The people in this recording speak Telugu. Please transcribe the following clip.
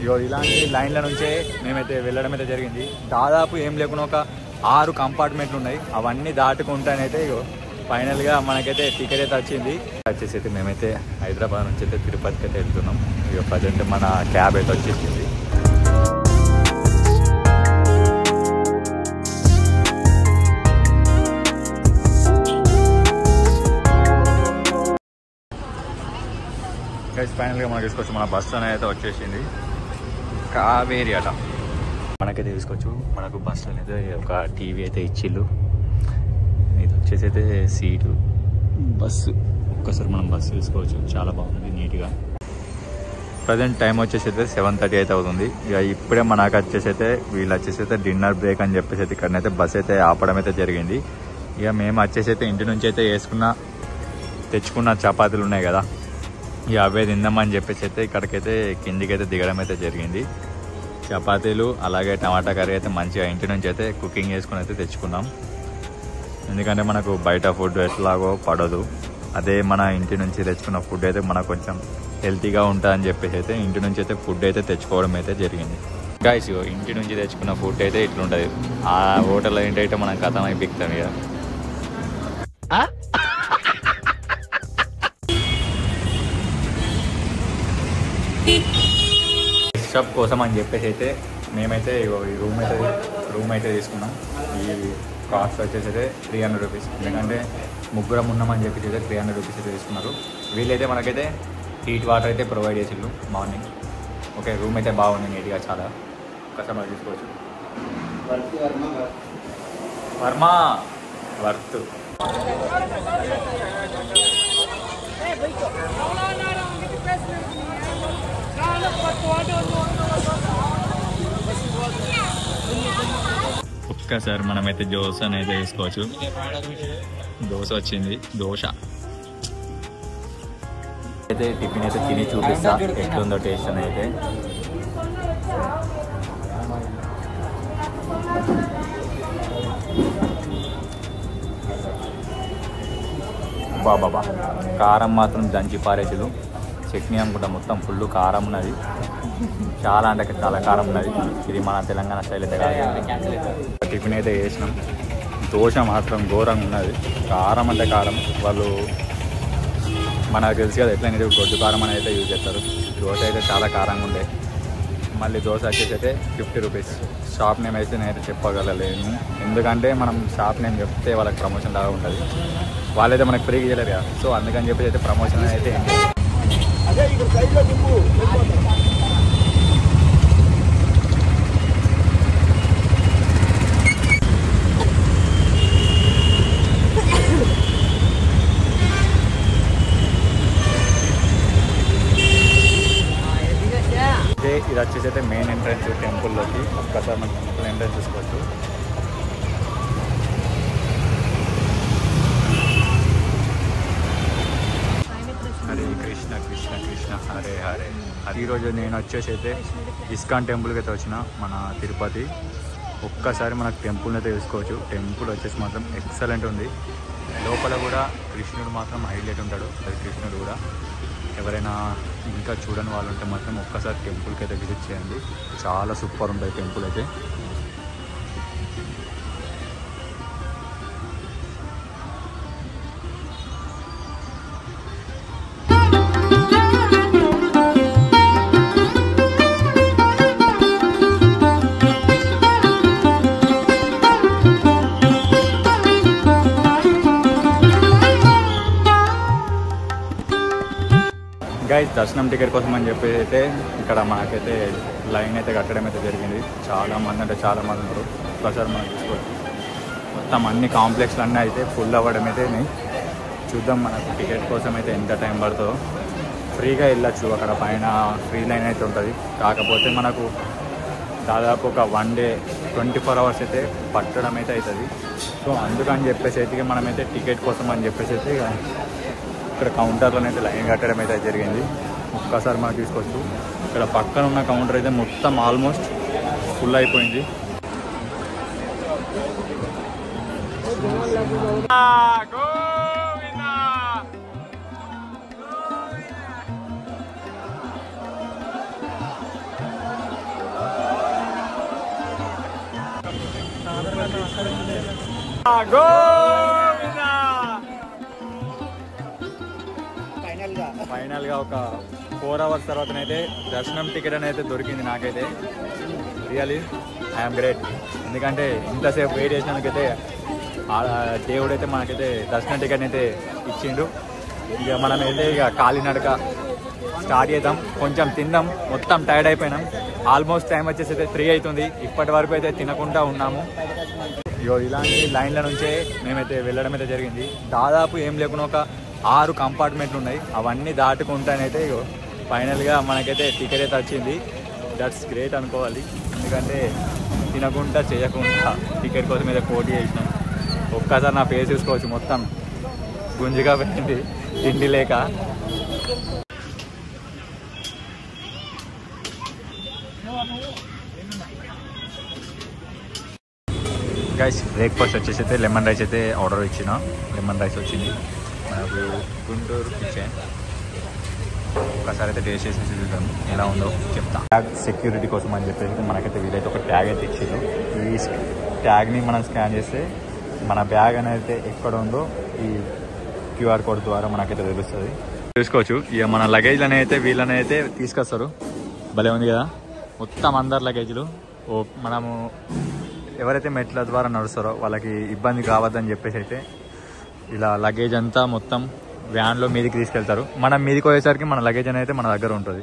ఇగో ఇలాంటి లైన్ల నుంచే మేమైతే వెళ్ళడం అయితే జరిగింది. దాదాపు ఏం లేకుండా ఒక 6 కంపార్ట్మెంట్లు ఉన్నాయి. అవన్నీ దాటుకుంటానైతే ఇగో ఫైనల్గా మనకైతే టికెట్ అయితే వచ్చింది. వచ్చేసి అయితే మేమైతే హైదరాబాద్ నుంచి అయితే తిరుపతికి అయితే వెళ్తున్నాం. ఇక ప్రజెంట్ మన క్యాబ్ అయితే వచ్చేసింది. ఫైనల్గా మనకి తీసుకొచ్చి మన బస్ అనేది అయితే వచ్చేసింది. కావేరి అట మనకైతే తీసుకోవచ్చు. మనకు బస్సులో అయితే ఒక టీవీ అయితే ఇచ్చిళ్ళు. ఇది వచ్చేసి అయితే సీటు బస్సు. ఒక్కసారి మనం బస్సు తీసుకోవచ్చు. చాలా బాగుంది నీట్గా. ప్రజెంట్ టైం వచ్చేసి అయితే 7:30 అయితే అవుతుంది. ఇక ఇప్పుడే మనకు వచ్చేసి అయితే వీళ్ళు వచ్చేసి అయితే డిన్నర్ బ్రేక్ అని చెప్పేసి అయితే ఇక్కడనైతే బస్ అయితే ఆపడం అయితే జరిగింది. ఇక మేము వచ్చేసి అయితే ఇంటి నుంచి అయితే తెచ్చుకున్న చపాతీలు ఉన్నాయి కదా, ఇక అవే తిందామని చెప్పేసి అయితే ఇక్కడికైతే కిందికి అయితే దిగడం అయితే జరిగింది. చపాతీలు అలాగే టమాటా కర్రీ అయితే మంచిగా ఇంటి నుంచి అయితే కుకింగ్ చేసుకుని అయితే తెచ్చుకున్నాం. ఎందుకంటే మనకు బయట ఫుడ్ ఎట్లాగో పడదు. అదే మన ఇంటి నుంచి తెచ్చుకున్న ఫుడ్ అయితే మనకు కొంచెం హెల్తీగా ఉంటుందని చెప్పేసి అయితే ఇంటి నుంచి అయితే ఫుడ్ అయితే తెచ్చుకోవడం అయితే జరిగింది. గాయ్స్ ఇంటి నుంచి తెచ్చుకున్న ఫుడ్ అయితే ఇట్లుంటుంది. ఆ హోటల్లో ఏంటంటే మనం కథం అయిపోతాం. ఇక షాప్ కోసం అని చెప్పేసి అయితే మేమైతే ఈ రూమ్ అయితే తీసుకున్నాం. ఈ కాస్ట్ వచ్చేసి అయితే 300 రూపీస్. ఎందుకంటే ముగ్గురం ఉన్నామని చెప్పేసి అయితే 300 రూపీస్ అయితే తీసుకున్నారు. వీళ్ళైతే మనకైతే హీట్ వాటర్ అయితే ప్రొవైడ్ చేసిళ్ళు మార్నింగ్. ఓకే, రూమ్ అయితే బాగుంది నీట్గా, చాలా కస్టమర్ తీసుకోవచ్చు. వర్మ వర్త్. ఒక్కసారి మనమైతే దోశ అనేది వేసుకోవచ్చు. దోశ వచ్చింది. దోశ అయితే టిఫిన్ అయితే తిని చూపిస్తా ఎట్లుందో టేస్ట్ అని అయితే. బాబా కారం మాత్రం దంచి పారేసులు. చట్నీ అనుకుంటా మొత్తం ఫుల్ కారం ఉన్నది. చాలా అంటే చాలా కారం ఉన్నది. ఇది మన తెలంగాణ స్టైల్ అయితే కాదు. టిఫిన్ అయితే వేసినాం. దోశ మాత్రం ఘోరంగా ఉన్నది. కారం అంటే కారం. వాళ్ళు మనకు తెలుసు కదా ఎట్లయినా గొడ్డు కారం అని అయితే యూజ్ చేస్తారు. దోశ అయితే చాలా కారంగా ఉండే. మళ్ళీ దోశ వచ్చేసి అయితే 50 రూపీస్. షాప్ నేమ్ అయితే నేనైతే చెప్పగలలేను. ఎందుకంటే మనం షాప్ నేమ్ చెప్తే వాళ్ళకి ప్రమోషన్ లాగా ఉంటుంది. వాళ్ళైతే మనకు ఫ్రీగా ఇవ్వలేరు కదా. సో అందుకని చెప్పేసి అయితే ప్రమోషన్ అయితే ఏంటి ఇది వచ్చేసి అయితే మెయిన్ ఎంట్రన్స్ టెంపుల్లోకి. ఒక్కసారి మనం టెంపుల్ ఎంట్రన్స్ చూసుకోవచ్చు. హరే కృష్ణ కృష్ణ కృష్ణ హరే హరే. ఈరోజు నేను వచ్చేసి అయితే ఇస్కాన్ టెంపుల్కి అయితే వచ్చిన మన తిరుపతి. ఒక్కసారి మనకు టెంపుల్ని అయితే చూసుకోవచ్చు. టెంపుల్ వచ్చేసి మాత్రం ఎక్సలెంట్ ఉంది. లోపల కూడా కృష్ణుడు మాత్రం హైలైట్ ఉంటాడు. అది కృష్ణుడు కూడా. ఎవరైనా ఇంకా చూడని వాళ్ళు ఉంటే మాత్రం ఒక్కసారి టెంపుల్కి అయితే విజిట్ చేయండి. చాలా సూపర్ ఉంటుంది టెంపుల్ అయితే. గైస్ దర్శనం టికెట్ కోసం అని చెప్పి అయితే ఇక్కడ మనకైతే లైన్ అయితే కట్టడం అయితే జరిగింది. చాలామంది అంటే చాలామంది ఉన్నారు. ఒకసారి మనం చూసుకోవచ్చు. మొత్తం అన్ని కాంప్లెక్స్లు అన్నీ అయితే ఫుల్ అవ్వడం అయితే చూద్దాం. మనకు టికెట్ కోసం అయితే ఎంత టైం పడుతుందో. ఫ్రీగా వెళ్ళచ్చు. అక్కడ పైన ఫ్రీ లైన్ అయితే ఉంటుంది. కాకపోతే మనకు దాదాపు ఒక 1 డే 24 అవర్స్ అయితే పట్టడం అయితే అవుతుంది. సో అందుకని చెప్పేసి అయితే మనమైతే టికెట్ కోసం అని చెప్పేసి అయితే ఇక్కడ కౌంటర్లో అయితే లైన్ కట్టడం అయితే జరిగింది. ఒక్కసారి మనం తీసుకోవచ్చు. ఇక్కడ పక్కన ఉన్న కౌంటర్ అయితే మొత్తం ఆల్మోస్ట్ ఫుల్ అయిపోయింది. ఫైనల్ గా ఒక 4 hours తర్వాతనైతే దర్శనం టికెట్ అనేది దొరికింది నాకైతే. Really I'm great. ఎందుకంటే ఇంతసేపు వెయిట్ చేసినందుకైతే దేవుడైతే మనకైతే దర్శనం టికెట్ అయితే ఇచ్చిండు. ఇక మనం అయితే ఇక కాలినడక స్టార్ట్ చేద్దాం. కొంచెం తిందాం, మొత్తం టైర్డ్ అయిపోయినాం. ఆల్మోస్ట్ టైం వచ్చేసి అయితే 3 అవుతుంది. ఇప్పటి వరకు అయితే తినకుండా ఉన్నాము. ఇగో ఇలాంటి లైన్ల నుంచే మేమైతే వెళ్ళడం అయితే జరిగింది. దాదాపు ఏం లేకుండా ఒక 6 కంపార్ట్మెంట్లు ఉన్నాయి. అవన్నీ దాటుకుంటానైతే ఇగో ఫైనల్గా మనకైతే టికెట్ అయితే వచ్చింది. దట్స్ గ్రేట్ అనుకోవాలి. ఎందుకంటే తినకుండా చేయకుండా టికెట్ కోసం అయితే పోటీ చేసినాం. ఒక్కసారి నా ఫేస్ చూసుకోవచ్చు, మొత్తం గుంజిగా పెట్టింది తిండి లేక. గైస్ బ్రేక్ఫాస్ట్ వచ్చేసి అయితే లెమన్ రైస్ అయితే ఆర్డర్ ఇచ్చిన. లెమన్ రైస్ వచ్చింది మనకు గుంటూరు కిచెన్. ఒకసారి అయితే టేస్ట్ చేసి చూద్దాం ఎలా ఉందో చెప్తా. ట్యాగ్ సెక్యూరిటీ కోసం అని చెప్పేసి మనకైతే వీలైతే ఒక ట్యాగ్ అయితే ఇచ్చింది. ఈ ట్యాగ్ని మనం స్కాన్ చేస్తే మన బ్యాగ్ అనేది ఎక్కడ ఉందో ఈ QR కోడ్ ద్వారా మనకైతే తెలుస్తుంది. చూసుకోవచ్చు ఇక మన లగేజ్ అనేది అయితే వీళ్ళని అయితే తీసుకొస్తారు. భలే ఉంది కదా, మొత్తం అందరు లగేజ్లు. మనము ఎవరైతే మెట్ల ద్వారా నడుస్తారో వాళ్ళకి ఇబ్బంది కావద్దని చెప్పేసి అయితే ఇలా లగేజ్ అంతా మొత్తం వ్యాన్లో మీదికి తీసుకెళ్తారు. మనం మీదికి పోయేసరికి మన లగేజ్ అనేది మన దగ్గర ఉంటుంది.